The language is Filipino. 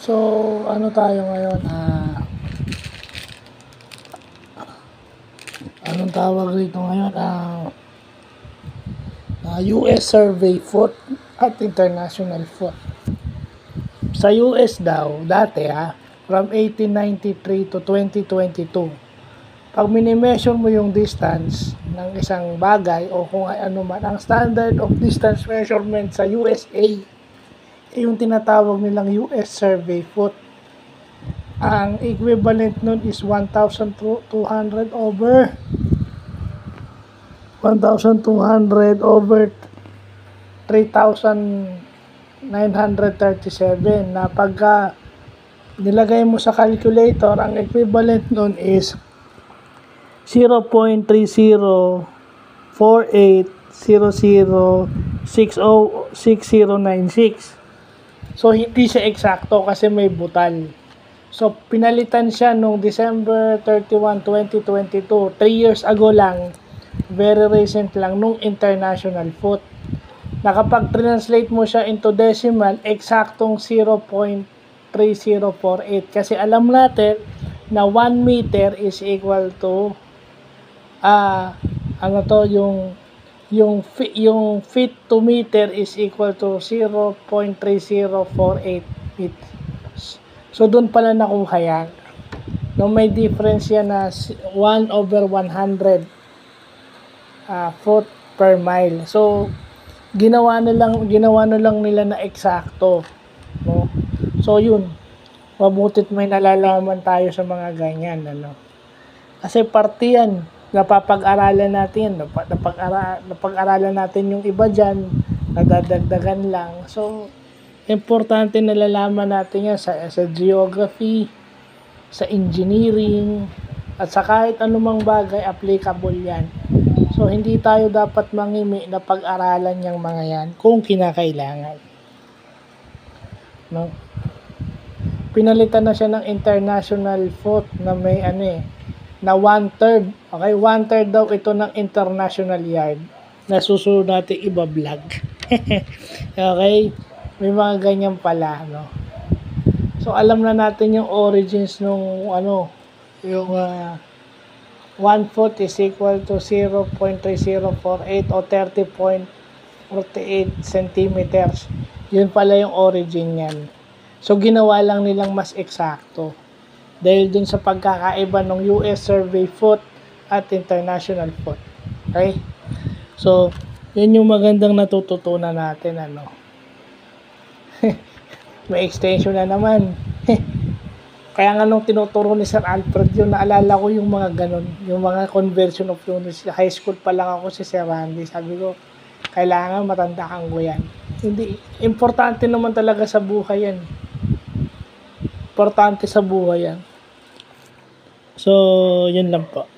So, ano tayo ngayon? Anong tawag rito ngayon? US survey foot at international foot. Sa US daw, dati from 1893 to 2022, pag minimeasure mo yung distance ng isang bagay o kung ano man, ang standard of distance measurement sa USA, yung tinatawag nilang US survey foot. Ang equivalent nun is 1,200 over 3,937 na pagka nilagay mo sa calculator, ang equivalent nun is 0.304800606096. So, hindi siya eksakto kasi may butal. So, pinalitan siya nung December 31, 2022. 3 years ago lang, very recent lang, nung international foot. Na kapag translate mo siya into decimal, eksaktong 0.3048. Kasi alam natin na 1 meter is equal to, yung feet to meter is equal to 0.3048 feet. So, doon pala nakuha yan. No, may difference yan na 1/100 foot per mile. So, ginawa na lang nila na eksakto. No? So, yun. Mabutit may nalalaman tayo sa mga ganyan. Ano? Kasi parte yan. Napapag-aralan natin. Napag-aralan natin yung iba dyan. Nadadagdagan lang. So, importante nalalaman natin yan sa geography, sa engineering, at sa kahit anumang bagay, applicable yan. So, hindi tayo dapat mangimi na pag-aralan yung mga yan kung kinakailangan. No? Pinalitan na siya ng international foot na may na 1/3. Okay, 1/3 daw ito ng international yard na susunod natin iba-vlog. Okay? May mga ganyan pala, no? So, alam na natin yung origins nung yung 1 foot is equal to 0.3048 o 30.48 centimeters. Yun pala yung origin yan. So, ginawa lang nilang mas eksakto. Dahil dun sa pagkakaiba ng US survey foot at international foot. Okay? So, yun yung magandang natututunan natin, May extension na naman. Kaya nga nung tinuturo ni Sir Alfred yun, naalala ko yung mga ganun, yung mga conversion of units. High school pa lang ako si Sir Randy. Sabi ko, kailangan matandaan ko yan. Hindi, importante naman talaga sa buhay yan. Importante sa buhay yan. So, yun lang po.